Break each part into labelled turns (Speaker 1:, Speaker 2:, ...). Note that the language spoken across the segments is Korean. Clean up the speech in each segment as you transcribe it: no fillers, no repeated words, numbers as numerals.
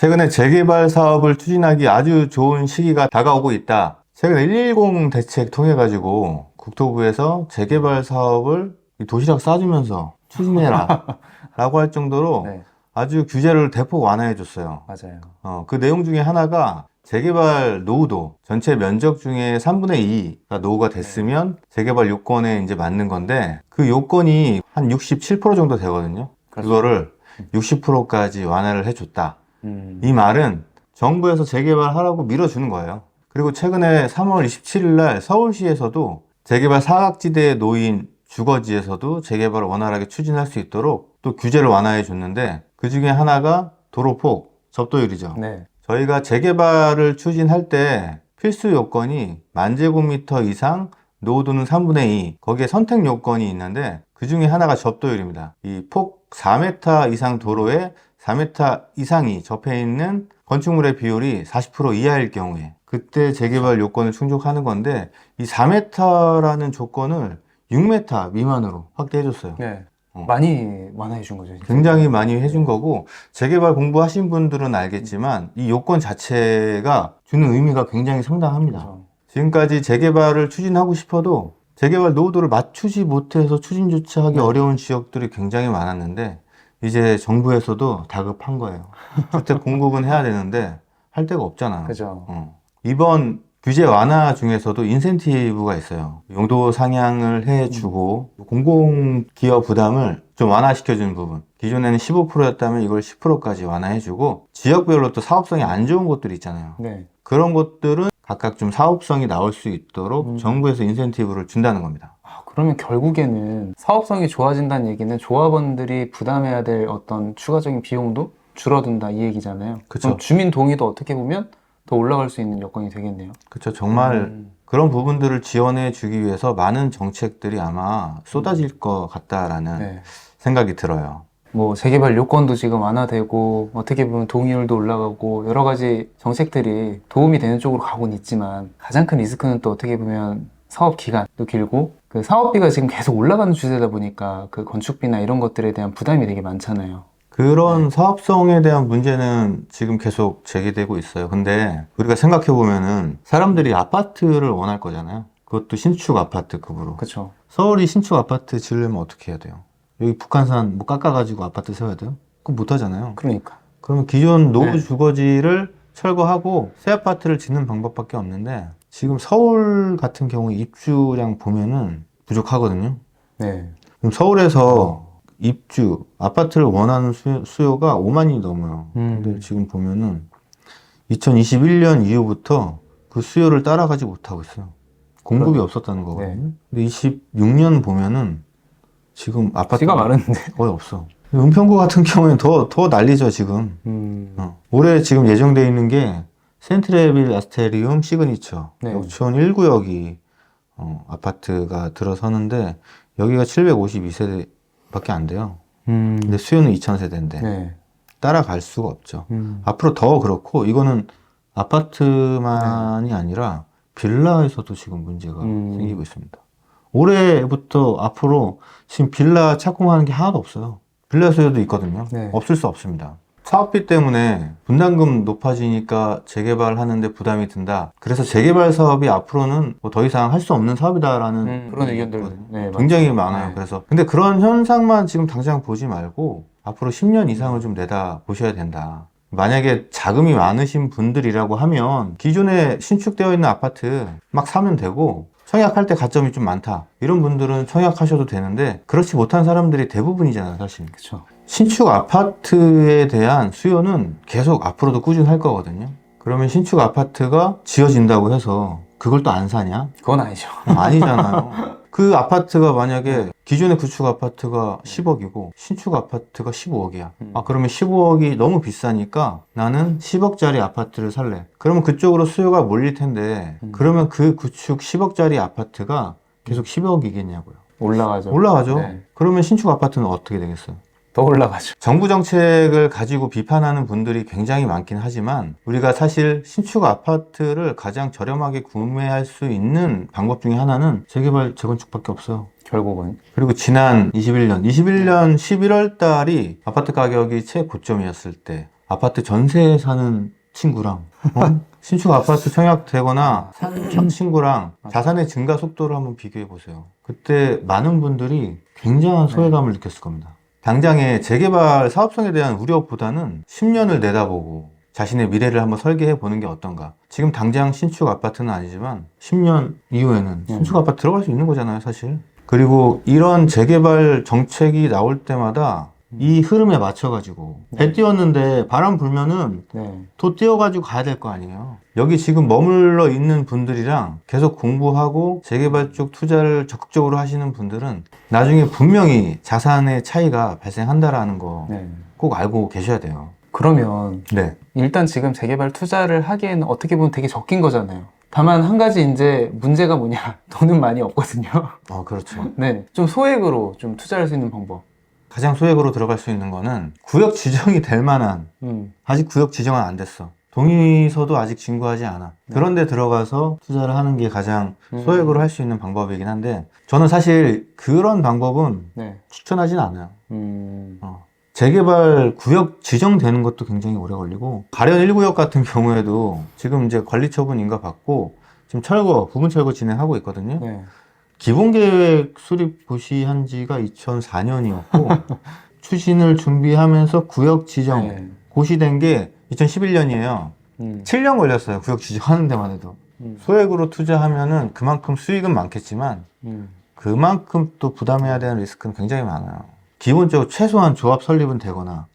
Speaker 1: 최근에 재개발 사업을 추진하기 아주 좋은 시기가 다가오고 있다. 최근에 110 대책 통해 가지고 국토부에서 재개발 사업을 도시락 싸주면서 추진해라 라고 할 정도로
Speaker 2: 네,
Speaker 1: 아주 규제를 대폭 완화해 줬어요.
Speaker 2: 맞아요.
Speaker 1: 그 내용 중에 하나가 재개발 노후도 전체 면적 중에 3분의 2가 노후가 됐으면 재개발 요건에 이제 맞는 건데, 그 요건이 한 67% 정도 되거든요. 그거를 60%까지 완화를 해줬다. 이 말은 정부에서 재개발하라고 밀어주는 거예요. 그리고 최근에 3월 27일 날 서울시에서도 재개발 사각지대에 놓인 주거지에서도 재개발을 원활하게 추진할 수 있도록 또 규제를 완화해 줬는데, 그 중에 하나가 도로폭 접도율이죠.
Speaker 2: 네,
Speaker 1: 저희가 재개발을 추진할 때 필수 요건이 10,000제곱미터 이상, 노후도는 3분의 2, 거기에 선택 요건이 있는데 그 중에 하나가 접도율입니다. 이 폭 4m 이상 도로에 4m 이상이 접해 있는 건축물의 비율이 40% 이하일 경우에 그때 재개발 요건을 충족하는 건데, 이 4m라는 조건을 6m 미만으로 확대해 줬어요.
Speaker 2: 네. 많이 완화해 준 거죠, 진짜.
Speaker 1: 굉장히 많이 해준 거고, 재개발 공부하신 분들은 알겠지만 이 요건 자체가 주는 의미가 굉장히 상당합니다.
Speaker 2: 그렇죠.
Speaker 1: 지금까지 재개발을 추진하고 싶어도 재개발 노후도를 맞추지 못해서 추진조차 하기 어려운 지역들이 굉장히 많았는데, 이제 정부에서도 다급한 거예요. 주택 공급은 해야 되는데 할 데가 없잖아.
Speaker 2: 그죠.
Speaker 1: 이번 규제 완화 중에서도 인센티브가 있어요. 용도 상향을 해주고 공공기업 부담을 좀 완화시켜주는 부분. 기존에는 15%였다면 이걸 10%까지 완화해주고, 지역별로 또 사업성이 안 좋은 곳들이 있잖아요.
Speaker 2: 네.
Speaker 1: 그런 곳들은 각각 좀 사업성이 나올 수 있도록 정부에서 인센티브를 준다는 겁니다.
Speaker 2: 그러면 결국에는 사업성이 좋아진다는 얘기는 조합원들이 부담해야 될 어떤 추가적인 비용도 줄어든다 이 얘기잖아요.
Speaker 1: 그쵸.
Speaker 2: 그럼 주민 동의도 어떻게 보면 더 올라갈 수 있는 여건이 되겠네요.
Speaker 1: 그렇죠. 정말 그런 부분들을 지원해 주기 위해서 많은 정책들이 아마 쏟아질 것 같다라는
Speaker 2: 네.
Speaker 1: 생각이 들어요.
Speaker 2: 뭐 재개발 요건도 지금 완화되고 어떻게 보면 동의율도 올라가고 여러 가지 정책들이 도움이 되는 쪽으로 가고는 있지만, 가장 큰 리스크는 또 어떻게 보면 사업 기간도 길고 그 사업비가 지금 계속 올라가는 추세다 보니까 그 건축비나 이런 것들에 대한 부담이 되게 많잖아요.
Speaker 1: 그런 사업성에 대한 문제는 지금 계속 제기되고 있어요. 근데 우리가 생각해 보면은 사람들이 아파트를 원할 거잖아요. 그것도 신축 아파트급으로.
Speaker 2: 그렇죠.
Speaker 1: 서울이 신축 아파트 지으려면 어떻게 해야 돼요? 여기 북한산 뭐 깎아가지고 아파트 세워야 돼요? 그거 못 하잖아요.
Speaker 2: 그러니까.
Speaker 1: 그러면 기존 노후
Speaker 2: 네.
Speaker 1: 주거지를 철거하고 새 아파트를 짓는 방법밖에 없는데, 지금 서울 같은 경우에 입주량 보면은 부족하거든요.
Speaker 2: 네.
Speaker 1: 그럼 서울에서 입주, 아파트를 원하는 수요가 5만이 넘어요. 근데 지금 보면은 2021년 이후부터 그 수요를 따라가지 못하고 있어요. 공급이 없었다는 거거든요. 근데 26년 보면은 지금
Speaker 2: 시가
Speaker 1: 아파트가
Speaker 2: 많은데.
Speaker 1: 거의 없어. 은평구 같은 경우에는 더 난리죠, 지금. 올해 지금 예정되어 있는 게 센트레빌 아스테리움 시그니처,
Speaker 2: 네.
Speaker 1: 역촌 1구역이 아파트가 들어서는데, 여기가 752세대밖에 안 돼요. 근데 수요는 2000세대인데
Speaker 2: 네.
Speaker 1: 따라갈 수가 없죠. 앞으로 더 그렇고, 이거는 아파트만이 아니라 빌라에서도 지금 문제가 생기고 있습니다. 올해부터 앞으로 지금 빌라 착공하는 게 하나도 없어요. 빌라 수요도 있거든요.
Speaker 2: 네.
Speaker 1: 없을 수 없습니다. 사업비 때문에 분담금 높아지니까 재개발하는데 부담이 든다. 그래서 재개발 사업이 앞으로는 뭐 더 이상 할 수 없는 사업이다라는
Speaker 2: 그런 의견들 네,
Speaker 1: 굉장히
Speaker 2: 맞죠.
Speaker 1: 많아요.
Speaker 2: 네.
Speaker 1: 그래서 근데 그런 현상만 지금 당장 보지 말고 앞으로 10년 이상을 좀 내다 보셔야 된다. 만약에 자금이 많으신 분들이라고 하면 기존에 신축되어 있는 아파트 막 사면 되고, 청약할 때 가점이 좀 많다 이런 분들은 청약하셔도 되는데, 그렇지 못한 사람들이 대부분이잖아요, 사실.
Speaker 2: 그렇죠.
Speaker 1: 신축 아파트에 대한 수요는 계속 앞으로도 꾸준할 거거든요. 그러면 신축 아파트가 지어진다고 해서 그걸 또 안 사냐?
Speaker 2: 그건 아니죠.
Speaker 1: 아니잖아요. 그 아파트가 만약에 기존의 구축 아파트가 10억이고 신축 아파트가 15억이야. 그러면 15억이 너무 비싸니까 나는 10억짜리 아파트를 살래. 그러면 그쪽으로 수요가 몰릴 텐데, 그러면 그 구축 10억짜리 아파트가 계속 10억이겠냐고요.
Speaker 2: 올라가죠.
Speaker 1: 올라가죠.
Speaker 2: 네.
Speaker 1: 그러면 신축 아파트는 어떻게 되겠어요?
Speaker 2: 더 올라가죠.
Speaker 1: 정부 정책을 가지고 비판하는 분들이 굉장히 많긴 하지만, 우리가 사실 신축 아파트를 가장 저렴하게 구매할 수 있는 방법 중에 하나는 재개발, 재건축밖에 없어요.
Speaker 2: 결국은.
Speaker 1: 그리고 지난 21년 11월 달이 아파트 가격이 최고점이었을 때 아파트 전세에 사는 친구랑 신축 아파트 청약되거나 산 친구랑 자산의 증가 속도를 한번 비교해 보세요. 그때 많은 분들이 굉장한 소외감을 느꼈을 겁니다. 당장의 재개발 사업성에 대한 우려보다는 10년을 내다보고 자신의 미래를 한번 설계해 보는 게 어떤가. 지금 당장 신축 아파트는 아니지만 10년 이후에는 신축 아파트 들어갈 수 있는 거잖아요, 사실. 그리고 이런 재개발 정책이 나올 때마다 이 흐름에 맞춰가지고 배 띄웠는데 바람 불면은
Speaker 2: 네.
Speaker 1: 도 띄워가지고 가야 될 거 아니에요. 여기 지금 머물러 있는 분들이랑 계속 공부하고 재개발 쪽 투자를 적극적으로 하시는 분들은 나중에 분명히 자산의 차이가 발생한다라는 거 꼭
Speaker 2: 네.
Speaker 1: 알고 계셔야 돼요.
Speaker 2: 그러면
Speaker 1: 네.
Speaker 2: 일단 지금 재개발 투자를 하기에는 어떻게 보면 되게 적긴 거잖아요. 다만 한 가지 이제 문제가 뭐냐, 돈은 많이 없거든요.
Speaker 1: 그렇죠.
Speaker 2: 네, 좀 소액으로 좀 투자할 수 있는 방법.
Speaker 1: 가장 소액으로 들어갈 수 있는 거는 구역 지정이 될 만한, 아직 구역 지정은 안 됐어. 동의서도 아직 진구하지 않아. 그런데 들어가서 투자를 하는 게 가장 소액으로 할 수 있는 방법이긴 한데, 저는 사실 그런 방법은
Speaker 2: 네.
Speaker 1: 추천하진 않아요. 재개발 구역 지정되는 것도 굉장히 오래 걸리고, 가련 1구역 같은 경우에도 지금 이제 관리처분 인가 받고 지금 철거, 부분 철거 진행하고 있거든요.
Speaker 2: 네.
Speaker 1: 기본계획 수립 고시한 지가 2004년이었고 추진을 준비하면서 구역 지정
Speaker 2: 네.
Speaker 1: 고시된 게 2011년이에요. 7년 걸렸어요. 구역 지정하는 데만 해도. 소액으로 투자하면은 그만큼 수익은 많겠지만 그만큼 또 부담해야 되는 리스크는 굉장히 많아요. 기본적으로 최소한 조합 설립은 되거나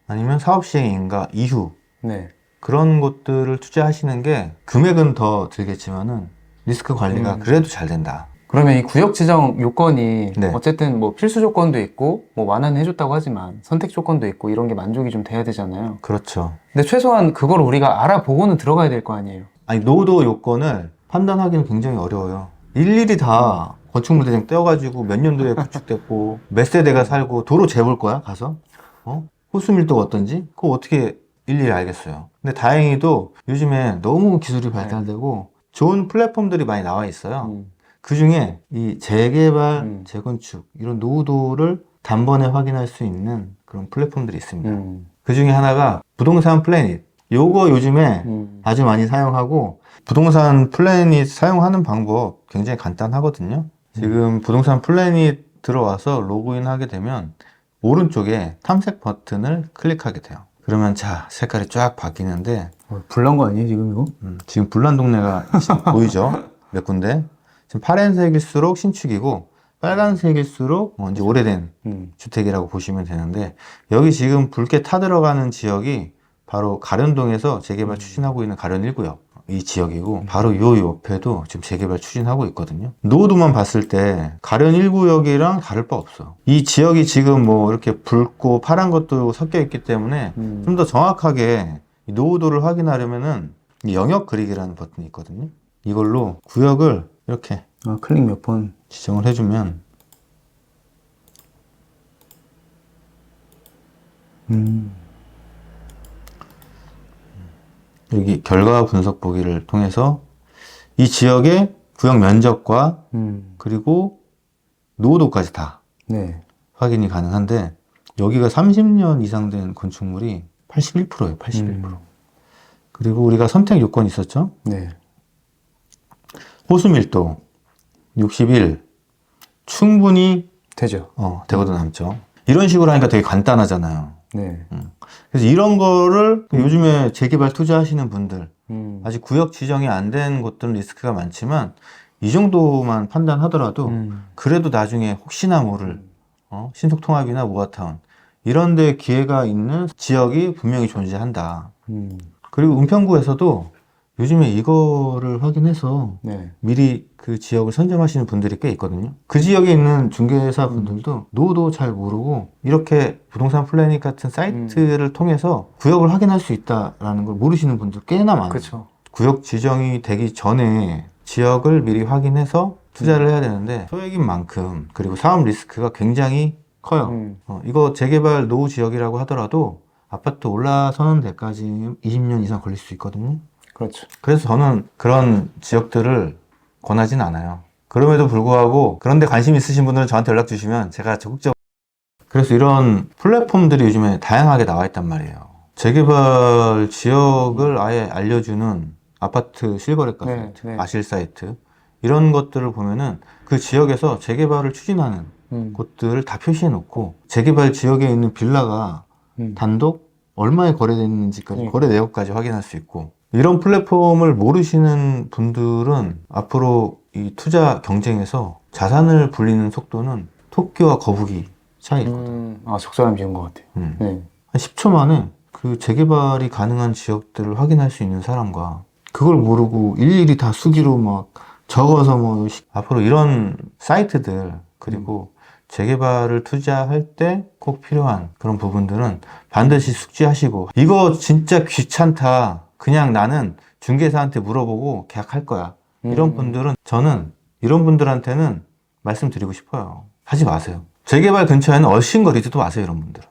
Speaker 1: 아니면 사업 시행 인가 이후
Speaker 2: 네.
Speaker 1: 그런 것들을 투자하시는 게 금액은 더 들겠지만은 리스크 관리가 그래도 잘 된다.
Speaker 2: 그러면 이 구역 지정 요건이
Speaker 1: 네.
Speaker 2: 어쨌든 뭐 필수 조건도 있고 뭐 완화는 해줬다고 하지만 선택 조건도 있고 이런 게 만족이 좀 돼야 되잖아요.
Speaker 1: 그렇죠.
Speaker 2: 근데 최소한 그걸 우리가 알아보고는 들어가야 될 거 아니에요.
Speaker 1: 아니 노도 요건을 판단하기는 굉장히 어려워요. 일일이 다 건축물 대장 떼어가지고 몇 년도에 구축됐고 몇 세대가 살고 도로 재볼 거야 가서? 호수 밀도가 어떤지? 그거 어떻게 일일이 알겠어요. 근데 다행히도 요즘에 너무 기술이 발달되고 좋은 플랫폼들이 많이 나와 있어요. 그 중에 이 재개발, 재건축 이런 노후도를 단번에 확인할 수 있는 그런 플랫폼들이 있습니다. 그 중에 하나가 부동산 플래닛. 요거 요즘에 아주 많이 사용하고 부동산 플래닛 사용하는 방법 굉장히 간단하거든요. 지금 부동산 플래닛 들어와서 로그인 하게 되면 오른쪽에 탐색 버튼을 클릭하게 돼요. 그러면 자 색깔이 쫙 바뀌는데
Speaker 2: 불난 거 아니에요 지금 이거?
Speaker 1: 지금 불난 동네가 보이죠? 몇 군데. 지금 파란색일수록 신축이고 빨간색일수록 이제 오래된 주택이라고 보시면 되는데 여기 지금 붉게 타들어가는 지역이 바로 가련동에서 재개발 추진하고 있는 가련 1구역 이 지역이고 바로 요 옆에도 지금 재개발 추진하고 있거든요. 노후도만 봤을 때 가련 1구역이랑 다를 바 없어. 이 지역이 지금 뭐 이렇게 붉고 파란 것도 섞여 있기 때문에 좀 더 정확하게 이 노후도를 확인하려면은 이 영역 그리기라는 버튼이 있거든요. 이걸로 구역을 이렇게
Speaker 2: 클릭 몇 번
Speaker 1: 지정을 해주면 여기 결과 분석 보기를 통해서 이 지역의 구역 면적과 그리고 노후도까지 다
Speaker 2: 네.
Speaker 1: 확인이 가능한데 여기가 30년 이상 된 건축물이 81%예요. 81%. 그리고 우리가 선택 요건이 있었죠.
Speaker 2: 네.
Speaker 1: 호수 밀도 61 충분히
Speaker 2: 되죠.
Speaker 1: 되거든 남죠. 이런 식으로 하니까 되게 간단하잖아요.
Speaker 2: 네.
Speaker 1: 그래서 이런 거를 요즘에 재개발 투자하시는 분들 아직 구역 지정이 안 된 곳들은 리스크가 많지만 이 정도만 판단하더라도 그래도 나중에 혹시나 모를 신속통합이나 모아타운 이런 데 기회가 있는 지역이 분명히 존재한다. 그리고 은평구에서도 요즘에 이거를 확인해서
Speaker 2: 네.
Speaker 1: 미리 그 지역을 선점하시는 분들이 꽤 있거든요. 그 지역에 있는 중개사 분들도 노도 잘 모르고 이렇게 부동산 플래닛 같은 사이트를 통해서 구역을 확인할 수 있다라는 걸 모르시는 분들 꽤나 많아요.
Speaker 2: 그렇죠.
Speaker 1: 구역 지정이 되기 전에 지역을 미리 확인해서 투자를 해야 되는데 소액인 만큼 그리고 사업 리스크가 굉장히 커요. 이거 재개발 노후 지역이라고 하더라도 아파트 올라서는 데까지 20년 이상 걸릴 수 있거든요.
Speaker 2: 그렇죠.
Speaker 1: 그래서 저는 그런 지역들을 권하진 않아요. 그럼에도 불구하고 그런데 관심 있으신 분들은 저한테 연락 주시면 제가 적극적으로 그래서 이런 플랫폼들이 요즘에 다양하게 나와 있단 말이에요. 재개발 지역을 아예 알려주는 아파트 실거래가
Speaker 2: 네,
Speaker 1: 사이트,
Speaker 2: 네.
Speaker 1: 아실 사이트 이런 것들을 보면은 그 지역에서 재개발을 추진하는 곳들을 다 표시해 놓고 재개발 지역에 있는 빌라가 단독 얼마에 거래됐는지까지
Speaker 2: 네.
Speaker 1: 거래 내역까지 확인할 수 있고 이런 플랫폼을 모르시는 분들은 앞으로 이 투자 경쟁에서 자산을 불리는 속도는 토끼와 거북이 차이 있거든.
Speaker 2: 아, 적절한 비유인 것 같아요. 네.
Speaker 1: 한 10초 만에 그 재개발이 가능한 지역들을 확인할 수 있는 사람과 그걸 모르고 일일이 다 수기로 막 적어서 뭐 앞으로 이런 사이트들 그리고 재개발을 투자할 때 꼭 필요한 그런 부분들은 반드시 숙지하시고 이거 진짜 귀찮다. 그냥 나는 중개사한테 물어보고 계약할 거야. 이런 분들은 저는 이런 분들한테는 말씀드리고 싶어요. 하지 마세요. 재개발 근처에는 얼씬거리지도 마세요, 이런 분들은.